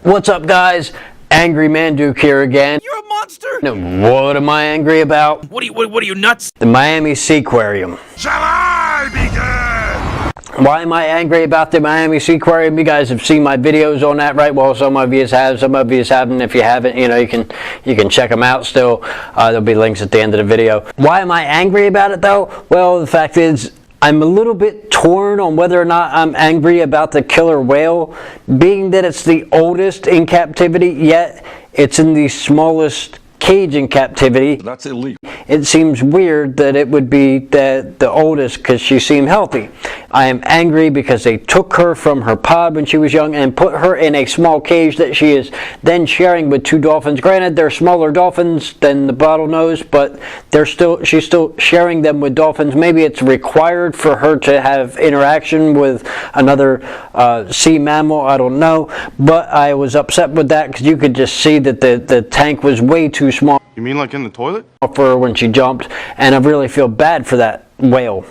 What's up, guys? Angry Manduke here again. You're a monster! Now, what am I angry about? What are you nuts? The Miami Seaquarium. Shall I begin? Why am I angry about the Miami Seaquarium? You guys have seen my videos on that, right? Well, some of you have, some of you haven't. If you haven't, you know, you can check them out still. There'll be links at the end of the video. Why am I angry about it, though? Well, the fact is, I'm a little bit torn on whether or not I'm angry about the killer whale, being that it's the oldest in captivity, yet it's in the smallest cage in captivity. That's illegal. It seems weird that it would be the oldest because she seemed healthy. I am angry because they took her from her pod when she was young and put her in a small cage that she is then sharing with two dolphins. Granted, they're smaller dolphins than the bottlenose, but she's still sharing them with dolphins. Maybe it's required for her to have interaction with another sea mammal. I don't know, but I was upset with that because you could just see that the tank was way too small. You mean like in the toilet? For her when she jumped, and I really feel bad for that whale.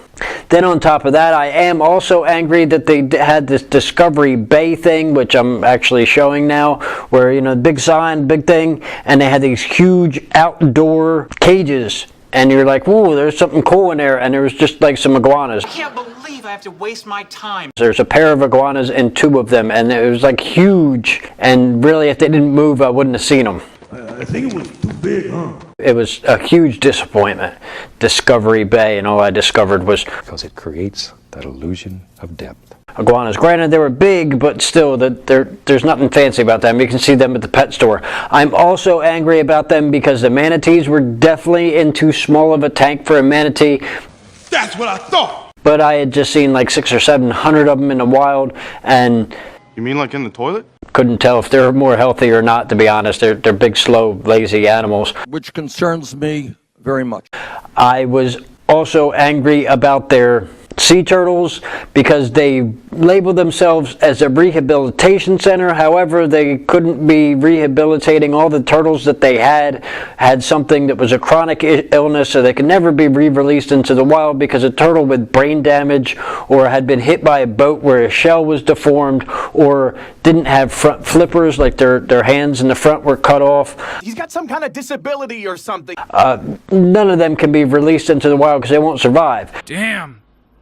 Then on top of that, I am also angry that they had this Discovery Bay thing, which I'm actually showing now, where, you know, big sign, big thing, and they had these huge outdoor cages, and you're like, whoa, there's something cool in there, and there was just like some iguanas. I can't believe I have to waste my time. There's a pair of iguanas and two of them, and it was like huge, and really if they didn't move, I wouldn't have seen them. I think it was too big, huh? It was a huge disappointment, Discovery Bay, and all I discovered was because it creates that illusion of depth. iguanas. Granted, they were big, but still, there's nothing fancy about them. You can see them at the pet store. I'm also angry about them because the manatees were definitely in too small of a tank for a manatee. That's what I thought! But I had just seen like 600 or 700 of them in the wild, and You mean like in the toilet? couldn't tell if they're more healthy or not, to be honest. They're big, slow, lazy animals. Which concerns me very much. I was also angry about their sea turtles because they labeled themselves as a rehabilitation center. However, they couldn't be rehabilitating all the turtles that they had something that was a chronic illness, so they could never be re-released into the wild because a turtle with brain damage or had been hit by a boat where a shell was deformed or didn't have front flippers, like their hands in the front were cut off. He's got some kind of disability or something. None of them can be released into the wild because they won't survive. Damn.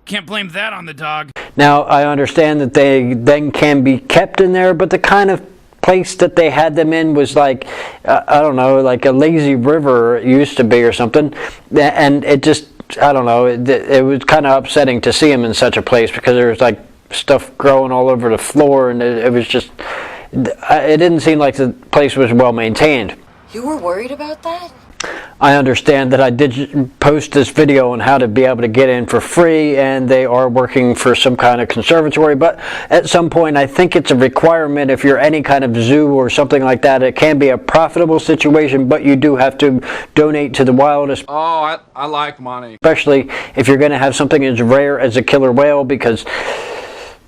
Can't blame that on the dog. Now, I understand that they then can be kept in there, but the kind of place that they had them in was like, I don't know, like a lazy river it used to be or something. And it just, I don't know, it was kind of upsetting to see them in such a place because there was like stuff growing all over the floor, and it was just, it didn't seem like the place was well maintained. You were worried about that? I understand that I did post this video on how to be able to get in for free, and they are working for some kind of conservatory, but at some point I think it's a requirement if you're any kind of zoo or something like that. It can be a profitable situation, but you do have to donate to the wildest. Oh, I like money. Especially if you're going to have something as rare as a killer whale, because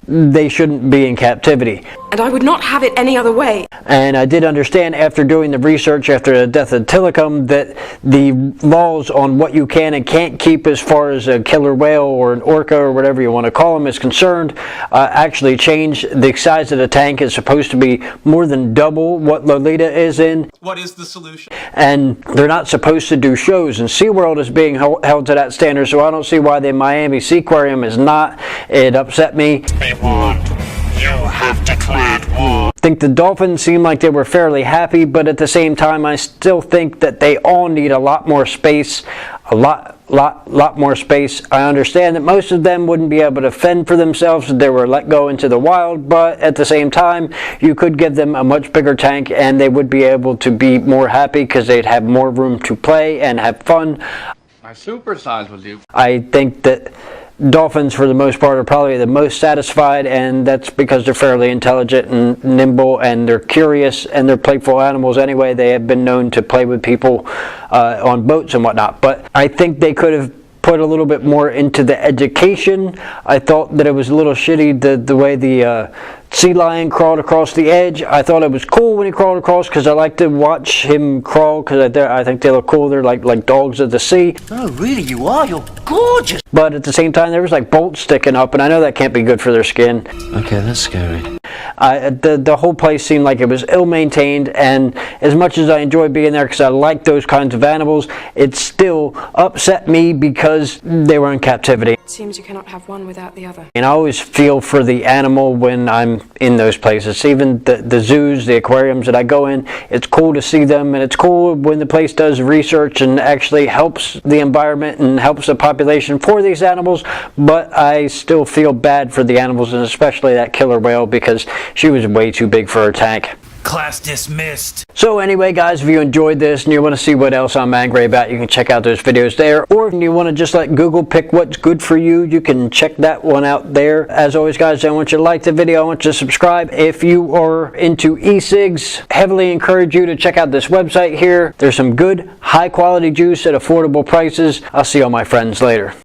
they shouldn't be in captivity. And I would not have it any other way. And I did understand after doing the research after the death of Tilikum that the laws on what you can and can't keep as far as a killer whale or an orca or whatever you want to call them is concerned actually changed. The size of the tank is supposed to be more than double what Lolita is in. What is the solution? And they're not supposed to do shows, and SeaWorld is being held to that standard, so I don't see why the Miami Seaquarium is not. It upset me. You have declared war. I think the dolphins seemed like they were fairly happy, but at the same time I still think that they all need a lot more space, a lot more space. I understand that most of them wouldn't be able to fend for themselves if they were let go into the wild, but at the same time you could give them a much bigger tank and they would be able to be more happy because they'd have more room to play and have fun. I supersize with you. I think that dolphins, for the most part, are probably the most satisfied, and that's because they're fairly intelligent and nimble, and they're curious, and they're playful animals anyway. They have been known to play with people on boats and whatnot. But I think they could have put a little bit more into the education. I thought that it was a little shitty the way the sea lion crawled across the edge. I thought it was cool when he crawled across because I like to watch him crawl because I think they look cool. They're like dogs of the sea. Oh, really, you are? You're gorgeous. But at the same time, there was like bolts sticking up, and I know that can't be good for their skin. Okay, that's scary. The whole place seemed like it was ill-maintained, and as much as I enjoyed being there because I like those kinds of animals, it still upset me because they were in captivity. It seems you cannot have one without the other. And I always feel for the animal when I'm in those places. Even the zoos, the aquariums that I go in, it's cool to see them, and it's cool when the place does research and actually helps the environment and helps the population for these animals, but I still feel bad for the animals, and especially that killer whale, because she was way too big for her tank. Class dismissed. So anyway, guys, if you enjoyed this and you want to see what else I'm angry about, you can check out those videos there. Or if you want to just let Google pick what's good for you, you can check that one out there. As always, guys, I want you to like the video. I want you to subscribe. If you are into e-cigs, heavily encourage you to check out this website here. There's some good, high-quality juice at affordable prices. I'll see all my friends later.